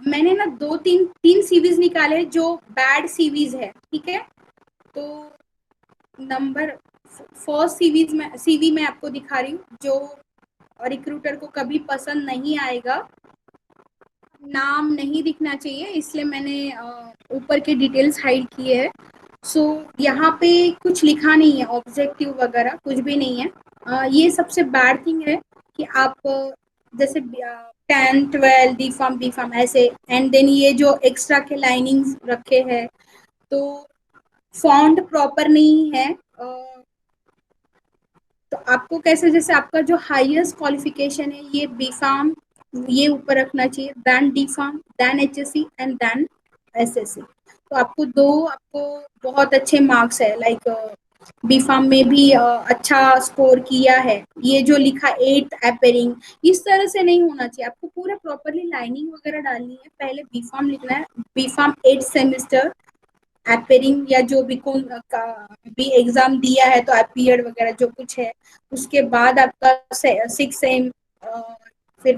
मैंने ना दो तीन तीन सीवीज निकाले जो बैड सीवीज है, ठीक है। तो नंबर फर्स्ट सीवी मैं आपको दिखा रही हूँ जो रिक्रूटर को कभी पसंद नहीं आएगा। नाम नहीं दिखना चाहिए इसलिए मैंने ऊपर के डिटेल्स हाइड किए हैं। सो यहाँ पे कुछ लिखा नहीं है, ऑब्जेक्टिव वगैरह कुछ भी नहीं है। ये सबसे बैड थिंग है कि आप जैसे 10 12 डी फार्म ऐसे, एंड देन ये जो एक्स्ट्रा के लाइनिंग्स रखे हैं, तो फॉन्ट प्रॉपर नहीं है। तो आपको कैसे, जैसे आपका जो हाईएस्ट क्वालिफिकेशन है ये बी फार्म, ये ऊपर रखना चाहिए, then D pharm, then HSC and then SSC. तो आपको बहुत अच्छे मार्क्स है, लाइक बी फार्म में भी अच्छा स्कोर किया है। ये जो लिखा 8th अपेयरिंग, इस तरह से नहीं होना चाहिए। आपको पूरा प्रॉपरली लाइनिंग वगैरह डालनी है, पहले बी फार्म लिखना है, बी फार्म 8th सेमेस्टर एपेयरिंग, या जो भी कौन का भी एग्जाम दिया है तो अपीयर्ड वगैरह जो कुछ है। उसके बाद आपका 6 एम, फिर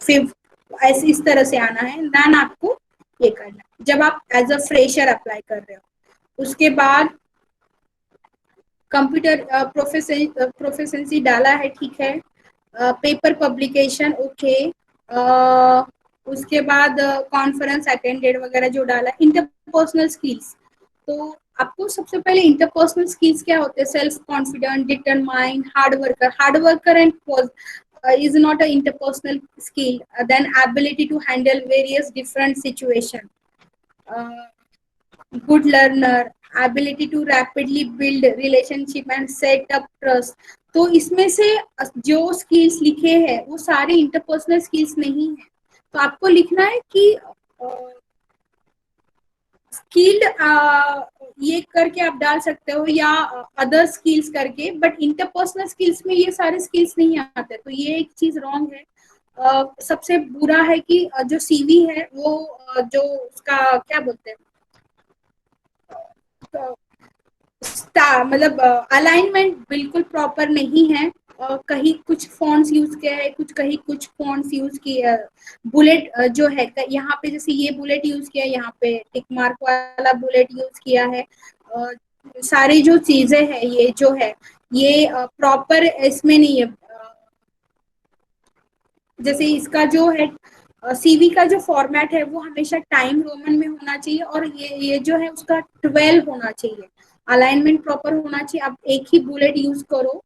5th, ऐसे इस तरह से आना है, देन आपको ये करना है जब आप एज अ फ्रेशर अप्लाई कर रहे हो। उसके बाद कंप्यूटर प्रोफिशिएंसी डाला है, ठीक है। Paper publication okay. उसके बाद कॉन्फ्रेंस अटेंडेड वगैरह जो डाला। इंटरपर्सनल स्किल्स, तो आपको सबसे पहले इंटरपर्सनल स्किल्स क्या होते हैं? Self confident, determine, hard worker and is not a interpersonal skill. Then ability to handle various different situation, uh, good learner, ability to rapidly build relationship and set up trust। तो इसमें से जो skills लिखे हैं वो सारे interpersonal skills नहीं है। तो आपको लिखना है कि स्किल्ड ये करके आप डाल सकते हो, या अदर स्किल्स करके, बट इंटरपर्सनल स्किल्स में ये सारे स्किल्स नहीं आते। तो ये एक चीज रॉन्ग है। सबसे बुरा है कि जो सीवी है वो जो उसका क्या बोलते हैं, मतलब अलाइनमेंट बिल्कुल प्रॉपर नहीं है। कहीं कुछ फॉन्ट्स यूज किया है, कहीं कुछ फॉन्ट्स यूज किया। बुलेट जो है यहाँ पे, जैसे ये बुलेट यूज किया, यहाँ पे टिक मार्क वाला बुलेट यूज किया है। सारी जो चीजें हैं ये जो है ये प्रॉपर इसमें नहीं है। जैसे इसका जो है सीवी का जो फॉर्मेट है वो हमेशा टाइम रोमन में होना चाहिए, और ये जो है उसका 12 होना चाहिए। अलाइनमेंट प्रॉपर होना चाहिए। आप एक ही बुलेट यूज करो।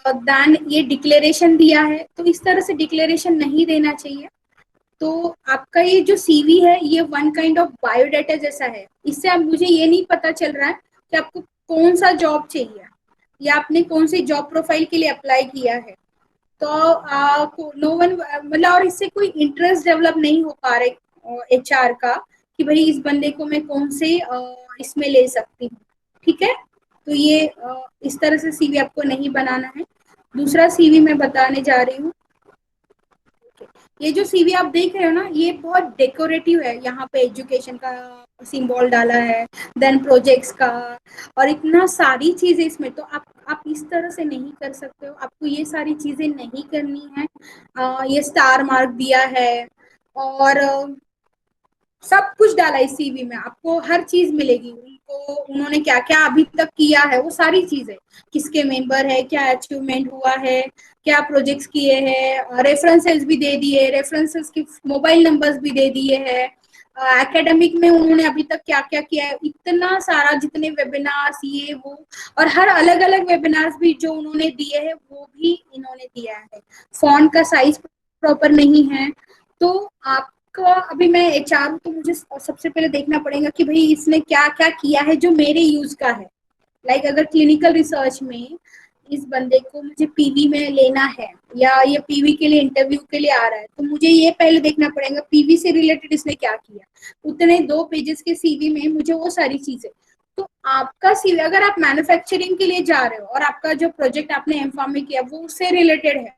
देन ये डिक्लेरेशन दिया है, तो इस तरह से डिक्लेरेशन नहीं देना चाहिए। तो आपका ये जो सीवी है ये वन काइंड ऑफ बायोडाटा जैसा है। इससे अब मुझे ये नहीं पता चल रहा है कि आपको कौन सा जॉब चाहिए, या आपने कौन सी जॉब प्रोफाइल के लिए अप्लाई किया है। तो नो वन, मतलब, और इससे कोई इंटरेस्ट डेवलप नहीं हो पा रहे एचआर का कि भाई इस बंदे को मैं कौन से इसमें ले सकती हूँ, ठीक है। तो ये इस तरह से सीवी आपको नहीं बनाना है। दूसरा सीवी मैं बताने जा रही हूँ। ये जो सीवी आप देख रहे हो ना ये बहुत डेकोरेटिव है। यहाँ पे एजुकेशन का सिंबल डाला है, देन प्रोजेक्ट्स का, और इतना सारी चीजें इसमें। तो आप इस तरह से नहीं कर सकते हो, आपको ये सारी चीजें नहीं करनी है। ये स्टार मार्क दिया है, और सब कुछ डाला इस सीवी में, आपको हर चीज मिलेगी। उनको उन्होंने क्या क्या अभी तक किया है वो सारी चीजें, किसके मेंबर है, क्या अचीवमेंट हुआ है, क्या प्रोजेक्ट्स किए हैं, रेफरेंसेस भी दे दिए, रेफरेंसेस के मोबाइल नंबर्स भी दे दिए हैं। एकेडमिक में उन्होंने अभी तक क्या क्या किया है, इतना सारा, जितने वेबिनार्स ये वो, और हर अलग अलग वेबिनार्स भी जो उन्होंने दिए हैं वो भी इन्होंने दिया है। फॉन्ट का साइज प्रॉपर नहीं है। तो आप अभी मैं एचआर हूँ तो मुझे सबसे पहले देखना पड़ेगा कि भाई इसने क्या क्या किया है जो मेरे यूज का है। लाइक अगर क्लिनिकल रिसर्च में इस बंदे को मुझे पीवी में लेना है, या ये पीवी के लिए इंटरव्यू के लिए आ रहा है, तो मुझे ये पहले देखना पड़ेगा पीवी से रिलेटेड इसने क्या किया। उतने 2 पेजेस के सीवी में मुझे वो सारी चीजें। तो आपका सीवी, अगर आप मैन्युफैक्चरिंग के लिए जा रहे हो और आपका जो प्रोजेक्ट आपने एमफार्म में किया वो उससे रिलेटेड है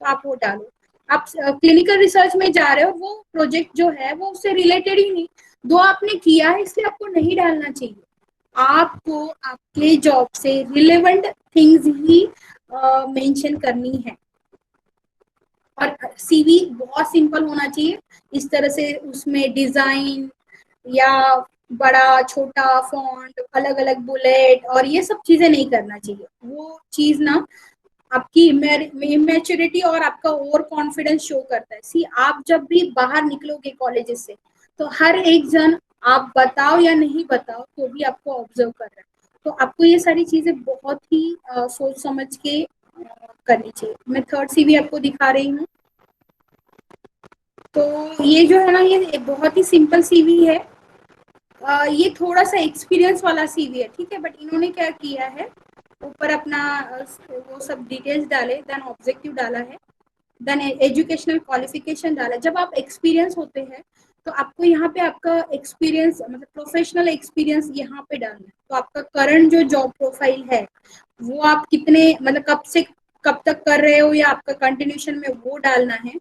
तो आप वो डालो। आप क्लिनिकल रिसर्च में जा रहे हो, वो प्रोजेक्ट जो है वो उससे रिलेटेड ही नहीं, दो आपने किया है इसलिए आपको नहीं डालना चाहिए। आपको आपके जॉब से रिलेवेंट थिंग्स ही मेंशन करनी है। और सीवी बहुत सिंपल होना चाहिए, इस तरह से उसमें डिजाइन या बड़ा छोटा फॉन्ट, अलग अलग बुलेट और ये सब चीजें नहीं करना चाहिए। वो चीज ना आपकी इमेच्योरिटी और आपका ओवर कॉन्फिडेंस शो करता है। सी आप जब भी बाहर निकलोगे कॉलेजेस से, तो हर एक जन, आप बताओ या नहीं बताओ तो भी आपको ऑब्जर्व कर रहा है। तो आपको ये सारी चीजें बहुत ही सोच समझ के करनी चाहिए। मैं थर्ड सीवी आपको दिखा रही हूँ। तो ये जो है ना, ये बहुत ही सिंपल सीवी है। ये थोड़ा सा एक्सपीरियंस वाला सीवी है, ठीक है। बट इन्होंने क्या किया है, ऊपर अपना वो सब डिटेल्स डाले, देन ऑब्जेक्टिव डाला है, देन एजुकेशनल क्वालिफिकेशन डाला। जब आप एक्सपीरियंस होते हैं तो आपको यहाँ पे आपका एक्सपीरियंस मतलब प्रोफेशनल एक्सपीरियंस यहाँ पे डालना है। तो आपका करंट जो जॉब प्रोफाइल है वो आप कितने मतलब कब से कब तक कर रहे हो या आपका कंटिन्यूशन में, वो डालना है,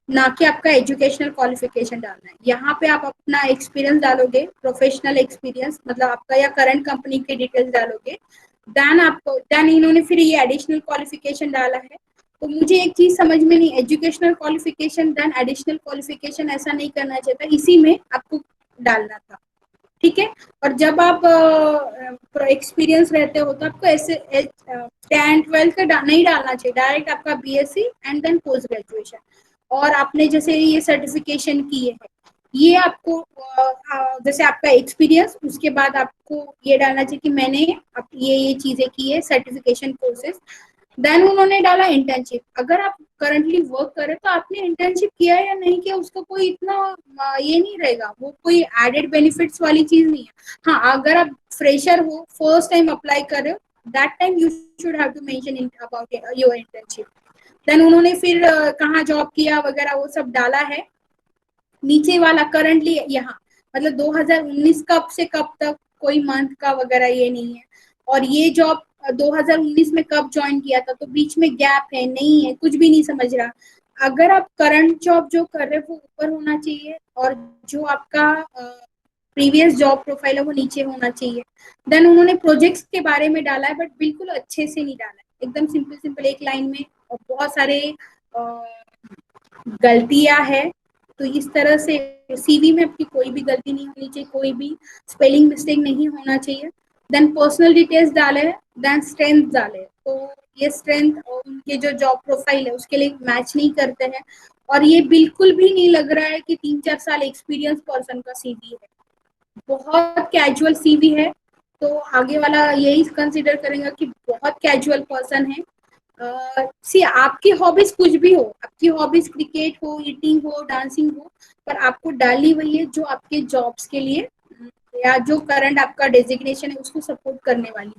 ना कि आपका एजुकेशनल क्वालिफिकेशन डालना है। यहाँ पे आप अपना एक्सपीरियंस डालोगे, प्रोफेशनल एक्सपीरियंस मतलब आपका या करंट कंपनी के डिटेल्स डालोगे। देन इन्होंने फिर ये एडिशनल क्वालिफिकेशन डाला है। तो मुझे एक चीज समझ में नहीं, educational qualification then additional qualification ऐसा नहीं करना चाहिए था, इसी में आपको डालना था, ठीक है। और जब आप एक्सपीरियंस रहते हो तो आपको ऐसे 10-12 का नहीं डालना चाहिए, डायरेक्ट आपका BSc and then post graduation. और आपने जैसे ये सर्टिफिकेशन किए है, ये आपको जैसे आपका एक्सपीरियंस, उसके बाद आपको ये डालना चाहिए कि मैंने ये चीजें की है, सर्टिफिकेशन कोर्सेज। देन उन्होंने डाला इंटर्नशिप। अगर आप करंटली वर्क कर रहे तो आपने इंटर्नशिप किया या नहीं किया उसका कोई इतना ये नहीं रहेगा, वो कोई एडेड बेनिफिट्स वाली चीज नहीं है। हाँ, अगर आप फ्रेशर हो, फर्स्ट टाइम अप्लाई कर रहे हो, that time you should have to mention in about your internship. Then उन्होंने फिर कहाँ जॉब किया वगैरह वो सब डाला है। नीचे वाला करंटली यहाँ मतलब 2019 कब से कब तक, कोई मंथ का वगैरह ये नहीं है। और ये जॉब 2019 में कब ज्वाइन किया था, तो बीच में गैप है नहीं है, कुछ भी नहीं समझ रहा। अगर आप करंट जॉब जो कर रहे हो वो ऊपर होना चाहिए, और जो आपका प्रीवियस जॉब प्रोफाइल है वो नीचे होना चाहिए। देन उन्होंने प्रोजेक्ट्स के बारे में डाला है, बट बिल्कुल अच्छे से नहीं डाला है, एकदम सिंपल सिंपल एक लाइन में, और बहुत सारे गलतियां है। तो इस तरह से सीवी में आपकी कोई भी गलती नहीं होनी चाहिए, कोई भी स्पेलिंग मिस्टेक नहीं होना चाहिए। देन पर्सनल डिटेल्स डाले, देन स्ट्रेंथ डाले। तो ये स्ट्रेंथ और उनके जो जॉब प्रोफाइल है उसके लिए मैच नहीं करते हैं। और ये बिल्कुल भी नहीं लग रहा है कि 3-4 साल एक्सपीरियंस पर्सन का सीवी है, बहुत कैजुअल सीवी है। तो आगे वाला यही कंसिडर करेंगे कि बहुत कैजुअल पर्सन है। सी आपकी हॉबीज कुछ भी हो, आपकी हॉबीज क्रिकेट हो, ईटिंग हो, डांसिंग हो, पर आपको डाली वही है जो आपके जॉब्स के लिए या जो करंट आपका डेजिग्नेशन है उसको सपोर्ट करने वाली,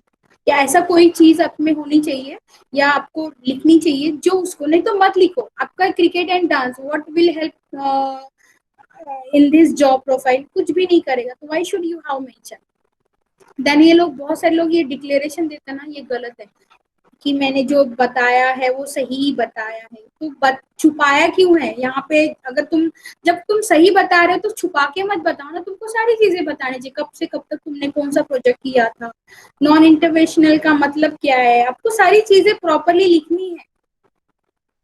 या ऐसा कोई चीज आप में होनी चाहिए या आपको लिखनी चाहिए जो उसको, नहीं तो मत लिखो आपका cricket and dance what will help in this job profile, कुछ भी नहीं करेगा, तो why should you have mention. Then ये लोग, बहुत सारे लोग ये डिक्लेरेशन देते हैं ना, ये गलत है कि मैंने जो बताया है वो सही बताया है। तो छुपाया क्यों है यहाँ पे? अगर तुम, जब तुम सही बता रहे हो तो छुपा के मत बताओ ना, तुमको सारी चीजें बताने चाहिए, कब से कब तक तुमने कौन सा प्रोजेक्ट किया था, नॉन इंटरवेंशनल का मतलब क्या है, आपको सारी चीजें प्रॉपरली लिखनी है।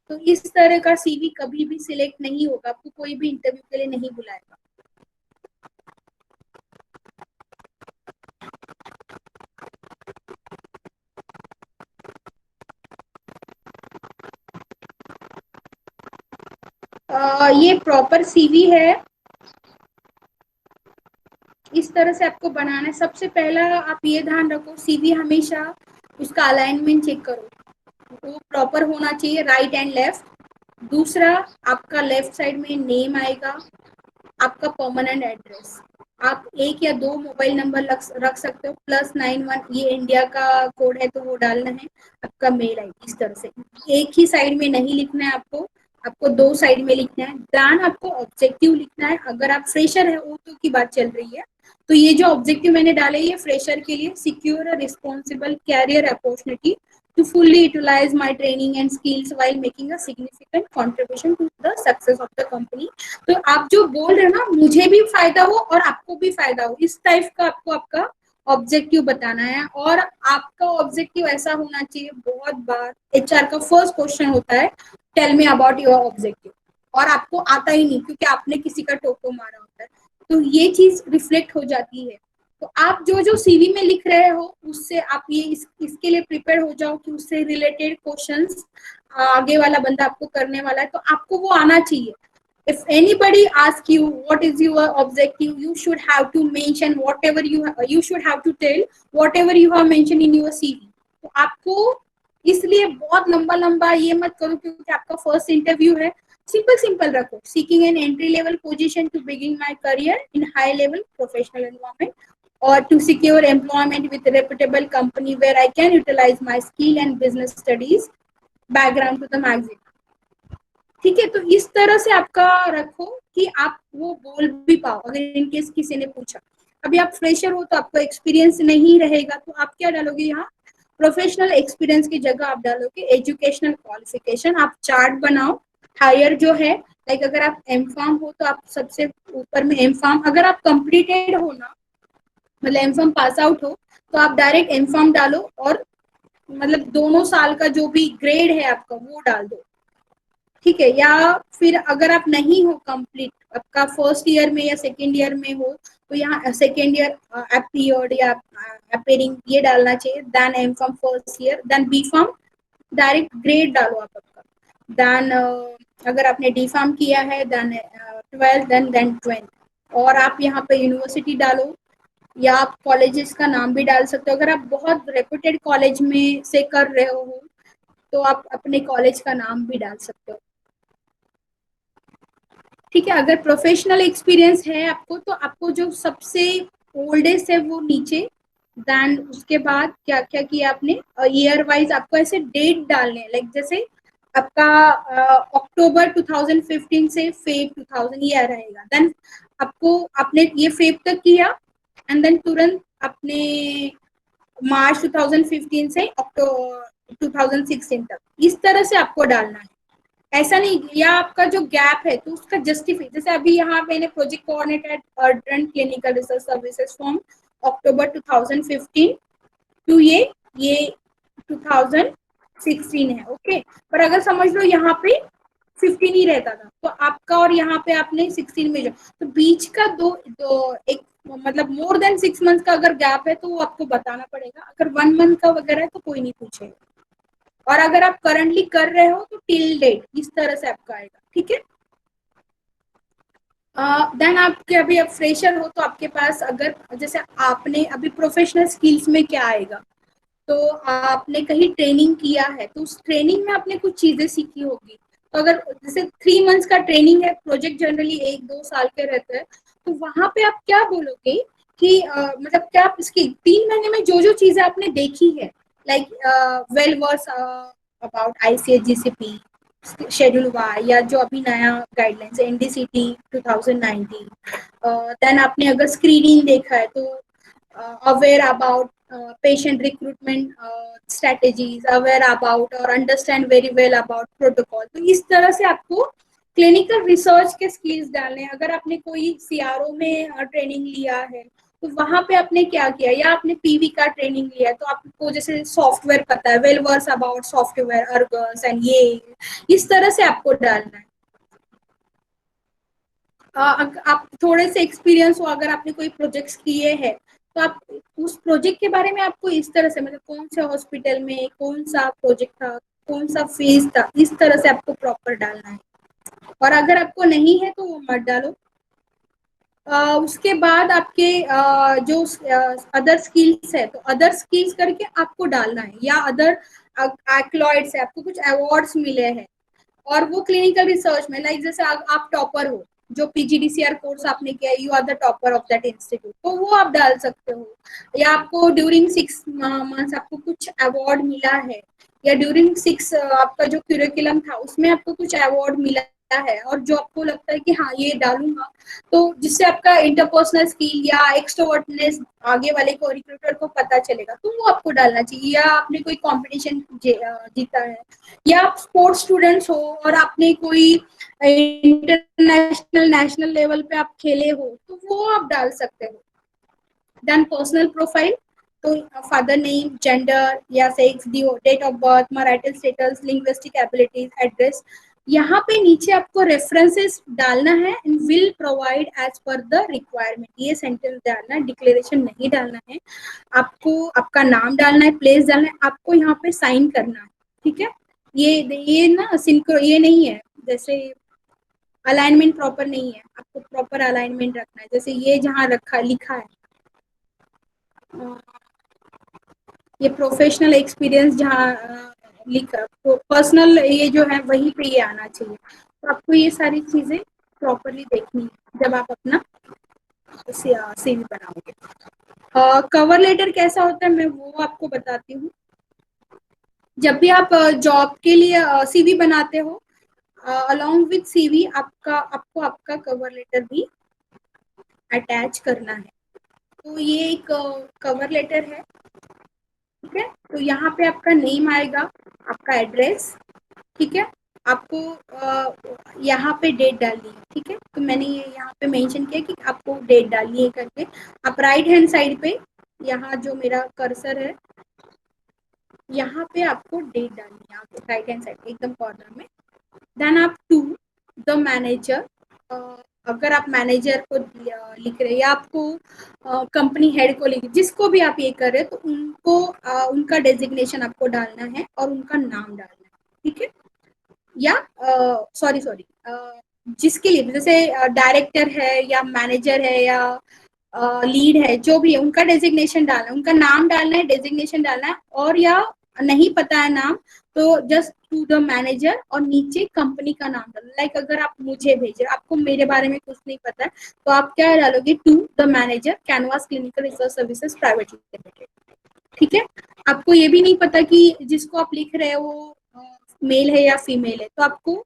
तो इस तरह का सीवी कभी भी सिलेक्ट नहीं होगा, आपको कोई भी इंटरव्यू के लिए नहीं बुलाएगा। ये प्रॉपर सीवी है, इस तरह से आपको बनाना है। सबसे पहला आप ये ध्यान रखो, सीवी हमेशा उसका अलाइनमेंट चेक करो, वो प्रॉपर होना चाहिए, राइट एंड लेफ्ट। दूसरा, आपका लेफ्ट साइड में नेम आएगा, आपका परमानेंट एड्रेस, आप एक या दो मोबाइल नंबर रख सकते हो, +91 ये इंडिया का कोड है तो वो डालना है, आपका मेल आईडी। इस तरह से एक ही साइड में नहीं लिखना है आपको, आपको दो साइड में लिखना है। देन आपको ऑब्जेक्टिव लिखना है। अगर आप फ्रेशर है, वो तो की बात चल रही है, तो ये जो ऑब्जेक्टिव मैंने डाले ये फ्रेशर के लिए, secure a responsible career opportunity to fully utilize my training and skills while making a significant contribution to the success of the company। तो आप जो बोल रहे हो ना, मुझे भी फायदा हो और आपको भी फायदा हो, इस टाइप का आपको आपका ऑब्जेक्टिव बताना है, और आपका ऑब्जेक्टिव ऐसा होना चाहिए, बहुत बार एचआर का फर्स्ट क्वेश्चन होता है tell me about your objective, और आपको आता ही नहीं क्योंकि आपने किसी का टोको मारा होता है, तो ये चीज रिफ्लेक्ट हो जाती है। तो आप जो जो सीवी में लिख रहे हो उससे आप ये इसके लिए प्रिपेयर हो जाओ कि उससे रिलेटेड क्वेश्चंस आगे वाला बंदा आपको करने वाला है, तो आपको वो आना चाहिए। If anybody asks you what is your objective, you should have to mention whatever you should have to tell whatever you have mentioned in your CV। तो आपको इसलिए बहुत लंबा लंबा ये मत करो क्योंकि आपका फर्स्ट इंटरव्यू है, सिंपल सिंपल रखो। Seeking an entry level position to begin my career in high level professional environment or to secure employment with a reputable company where I can utilize my skill and business studies background to the maximum। ठीक है, तो इस तरह से आपका रखो कि आप वो बोल भी पाओ अगर इनकेस किसी ने पूछा। अभी आप फ्रेशर हो तो आपको एक्सपीरियंस नहीं रहेगा, तो आप क्या डालोगे यहाँ, प्रोफेशनल एक्सपीरियंस की जगह आप डालोगे एजुकेशनल क्वालिफिकेशन। आप चार्ट बनाओ, हायर जो है, लाइक अगर आप एम फार्म हो तो आप सबसे ऊपर में एम फार्म, अगर आप कंप्लीटेड हो ना, मतलब एम फार्म पास आउट हो, तो आप डायरेक्ट एम फार्म डालो, और मतलब दोनों साल का जो भी ग्रेड है आपका वो डाल दो, ठीक है। या फिर अगर आप नहीं हो कंप्लीट, आपका फर्स्ट ईयर में या सेकेंड ईयर में हो, तो यहाँ सेकेंड ईयर अपीयर्ड या अपेयरिंग ये डालना चाहिए, then M pharm first year, then B pharm, direct grade डालो आप आपका, देन अगर आपने डी फार्म किया है देन 12, देन 20, और आप यहाँ पे यूनिवर्सिटी डालो, या आप कॉलेजेस का नाम भी डाल सकते हो। अगर आप बहुत रेपुटेड कॉलेज में से कर रहे हो तो आप अपने कॉलेज का नाम भी डाल सकते हो, ठीक है। अगर प्रोफेशनल एक्सपीरियंस है आपको तो आपको जो सबसे ओल्डेस्ट है वो नीचे, देन उसके बाद क्या क्या किया आपने, ईयर वाइज आपको ऐसे डेट डालने हैं, लाइक जैसे आपका अक्टूबर 2015 से फेब 2000 ये रहेगा, देन आपको आपने ये फेब तक किया, एंड देन तुरंत अपने मार्च 2015 से अक्टूबर 2016 तक, इस तरह से आपको डालना है। ऐसा नहीं, या आपका जो गैप है तो उसका जस्टिफाई, जैसे अभी यहाँ मैंने project coordinator Argent clinical research services from October 2015 to ये 2016 है, ओके। पर अगर समझ लो यहाँ पे 15 ही रहता था तो आपका, और यहाँ पे आपने 16 में जो, तो बीच का दो एक मतलब मोर देन 6 मंथ का अगर गैप है तो वो आपको बताना पड़ेगा। अगर 1 मंथ का वगैरह है तो कोई नहीं पूछेगा, और अगर आप करंटली कर रहे हो तो टिल डेट, इस तरह से आपका आएगा, ठीक है। देन आपके अभी आप फ्रेशर हो तो आपके पास अगर जैसे आपने अभी प्रोफेशनल स्किल्स में क्या आएगा, तो आपने कहीं ट्रेनिंग किया है तो उस ट्रेनिंग में आपने कुछ चीजें सीखी होगी। तो अगर जैसे 3 मंथ्स का ट्रेनिंग है, प्रोजेक्ट जनरली 1-2 साल के रहते हैं, तो वहां पे आप क्या बोलोगे कि मतलब क्या आप इसकी 3 महीने में जो जो चीजें आपने देखी है, like well versed about ICS GCP schedule Y, या जो अभी नया गाइडलाइंस है एनडीसीटी 2019, देन आपने अगर स्क्रीनिंग देखा है तो aware about patient recruitment strategies, aware about और understand very well about protocol। तो इस तरह से आपको क्लिनिकल रिसर्च के स्किल्स डालने हैं। अगर आपने कोई सीआरओ में ट्रेनिंग लिया है तो वहां पे आपने क्या किया, या आपने पीवी का ट्रेनिंग लिया है तो आपको जैसे सॉफ्टवेयर पता है, well versed about software Argus and ये, इस तरह से आपको डालना है। आप थोड़े से एक्सपीरियंस हो, अगर आपने कोई प्रोजेक्ट्स किए हैं तो आप उस प्रोजेक्ट के बारे में आपको इस तरह से, मतलब कौन से हॉस्पिटल में कौन सा प्रोजेक्ट था, कौन सा फेज था, इस तरह से आपको प्रॉपर डालना है। और अगर आपको नहीं है तो वो मत डालो। उसके बाद आपके जो अदर स्किल्स है तो अदर स्किल्स करके आपको डालना है, या अदर एक्लॉइड्स है, आपको कुछ अवार्ड्स मिले हैं और वो क्लिनिकल रिसर्च में, लाइक जैसे आप टॉपर हो, जो पीजीडीसीआर कोर्स आपने किया, you are the topper of that institute, तो वो आप डाल सकते हो। या आपको ड्यूरिंग 6 मंथ्स आपको कुछ अवार्ड मिला है, या ड्यूरिंग 6 आपका जो क्यूरिकुलम था उसमें आपको कुछ अवार्ड मिला है, और जो आपको लगता है कि हाँ ये डालूंगा, तो जिससे आपका इंटरपर्सनल स्किल या एक्सट्रोवर्टनेस आगे वाले को रिक्रूटर को पता चलेगा, तो वो आपको डालना चाहिए। या आपने कोई कंपटीशन जीता है, या आप स्पोर्ट्स स्टूडेंट्स हो और आपने कोई इंटरनेशनल नेशनल लेवल पे आप खेले हो, तो वो आप डाल सकते हो। देन पर्सनल प्रोफाइल, तो फादर नेम, जेंडर या sex, date of birth, marital status, linguistic abilities, address. यहाँ पे नीचे आपको रेफरेंसेस डालना है, and will provide as per the requirement, ये सेंटेंस डालना है, डिक्लेरेशन नहीं डालना है। आपको आपका नाम डालना है, प्लेस डालना है, आपको यहाँ पे साइन करना है, ठीक है। ये ना सिंक्रो ये नहीं है, जैसे अलाइनमेंट प्रॉपर नहीं है, आपको प्रॉपर अलाइनमेंट रखना है। जैसे ये जहाँ रखा लिखा है, ये प्रोफेशनल एक्सपीरियंस जहाँ लिखा, तो पर्सनल ये जो है वहीं पे ये आना चाहिए। तो आपको ये सारी चीजें प्रॉपरली देखनी है जब आप अपना सीवी बनाओगे। कवर लेटर कैसा होता है मैं वो आपको बताती हूँ। जब भी आप जॉब के लिए सीवी बनाते हो, अलोंग विथ सीवी आपको आपका कवर लेटर भी अटैच करना है। तो ये एक कवर लेटर है, ठीक है। तो यहाँ पे आपका नेम आएगा, आपका एड्रेस, ठीक है। आपको यहाँ पे डेट डालनी है, ठीक है। तो मैंने ये यहाँ पे मेंशन किया कि आपको डेट डालनी है करके। आप राइट हैंड साइड पे, यहाँ जो मेरा कर्सर है, यहाँ पे आपको डेट डालनी है, आपको राइट हैंड साइड एकदम कॉर्नर में। देन आप टू द मैनेजर, अगर आप मैनेजर को लिख रहे हैं या आपको कंपनी हेड को लिख, जिसको भी आप ये कर रहे हैं, तो उनको उनका डेजिग्नेशन आपको डालना है और उनका नाम डालना है, ठीक है। या सॉरी जिसके लिए, जैसे डायरेक्टर है या मैनेजर है या लीड है, जो भी है उनका डेजिग्नेशन डालना है, उनका नाम डालना है, डेजिग्नेशन डालना है। और या नहीं पता है नाम, तो जस्ट टू द मैनेजर और नीचे कंपनी का नाम डालना। लाइक अगर आप मुझे भेज रहे, आपको मेरे बारे में कुछ नहीं पता है, तो आप क्या डालोगे, to the manager, Canvas clinical research services private limited, ठीक है। आपको ये भी नहीं पता कि जिसको आप लिख रहे हो वो मेल है या फीमेल है, तो आपको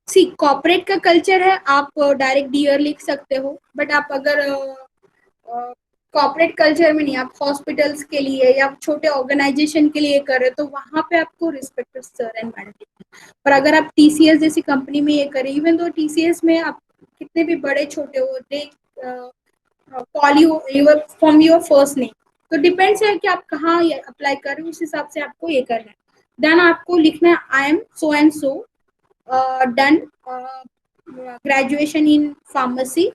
सी कॉर्पोरेट का कल्चर है, आप डायरेक्ट डियर लिख सकते हो। बट आप अगर कॉर्पोरेट कल्चर में नहीं, आप हॉस्पिटल्स के लिए या छोटे ऑर्गेनाइजेशन के लिए कर रहे हो, तो वहां पे आपको रिस्पेक्टेड सर एंड मैडम लिखना है। पर अगर आप टीसीएस जैसी कंपनी में ये करें, इवन तो टीसीएस में आप कितने भी बड़े छोटे हो, they call you your from your first name, तो डिपेंड्स है कि आप कहाँ अप्लाई कर रहे हो, उस हिसाब से आपको ये करना है। देन आपको लिखना है I am so and so, done graduation in pharmacy,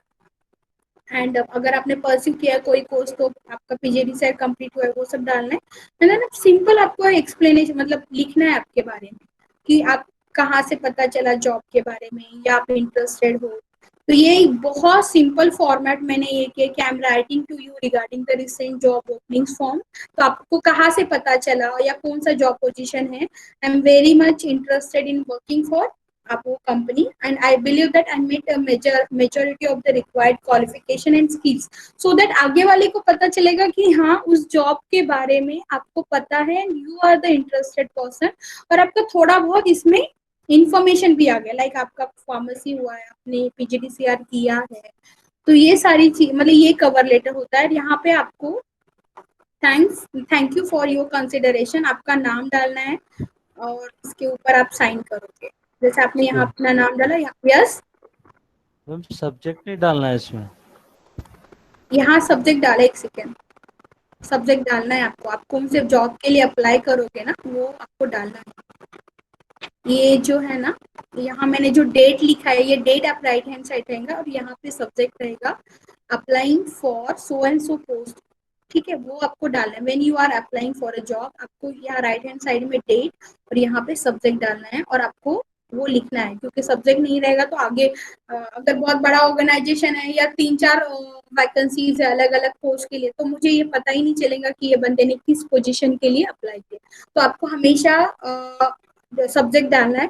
and अगर आपने परस्यू किया कोई कोर्स तो आपका पीजीडी से कंप्लीट हुआ है, वो सब डालना है। ना सिंपल आपको एक्सप्लेनेशन मतलब लिखना है आपके बारे में, कि आप कहाँ से पता चला जॉब के बारे में या आप इंटरेस्टेड हो। तो ये बहुत सिंपल फॉर्मेट मैंने ये किया कि I am writing to you regarding the recent job openings form. तो आपको कहाँ से पता चला या कौन सा जॉब पोजीशन है, I am very much interested in working for आप वो company, and I believe that I met a majority of the required qualification and skills, so that आगे वाले को पता चलेगा कि हाँ उस जॉब के बारे में आपको पता है, and you are the interested person. और आपका थोड़ा बहुत इसमें इंफॉर्मेशन भी आ गया, लाइक आपका फार्मेसी हुआ है, आपने पीजीडीसीआर किया है, तो ये सारी चीज मतलब ये कवर लेटर होता है। यहाँ पे आपको thank you for your consideration आपका नाम डालना है, और इसके ऊपर आप साइन करोगे, जैसे आपने यहाँ अपना नाम डाला, यस। मैम सब्जेक्ट नहीं डालना है इसमें? यहाँ सब्जेक्ट डाला, एक सेकेंड, सब्जेक्ट डालना है आपको, आप कौन से जॉब के लिए अप्लाई करोगे ना वो आपको डालना है। ये जो है ना, यहाँ मैंने जो डेट लिखा है, ये डेट आप राइट हैंड साइड रहेगा, और यहाँ पे सब्जेक्ट रहेगा applying for so and so post, ठीक है। वो आपको डालना है, when you are applying for a job, आपको यहाँ राइट हैंड साइड में डेट और यहाँ पे सब्जेक्ट डालना है, और आपको वो लिखना है, क्योंकि सब्जेक्ट नहीं रहेगा तो आगे अगर बहुत बड़ा ऑर्गेनाइजेशन है या 3-4 वैकेंसीज है अलग अलग पोस्ट के लिए, तो मुझे ये पता ही नहीं चलेगा कि ये बंदे ने किस पोजीशन के लिए अप्लाई किया। तो आपको हमेशा सब्जेक्ट डालना है।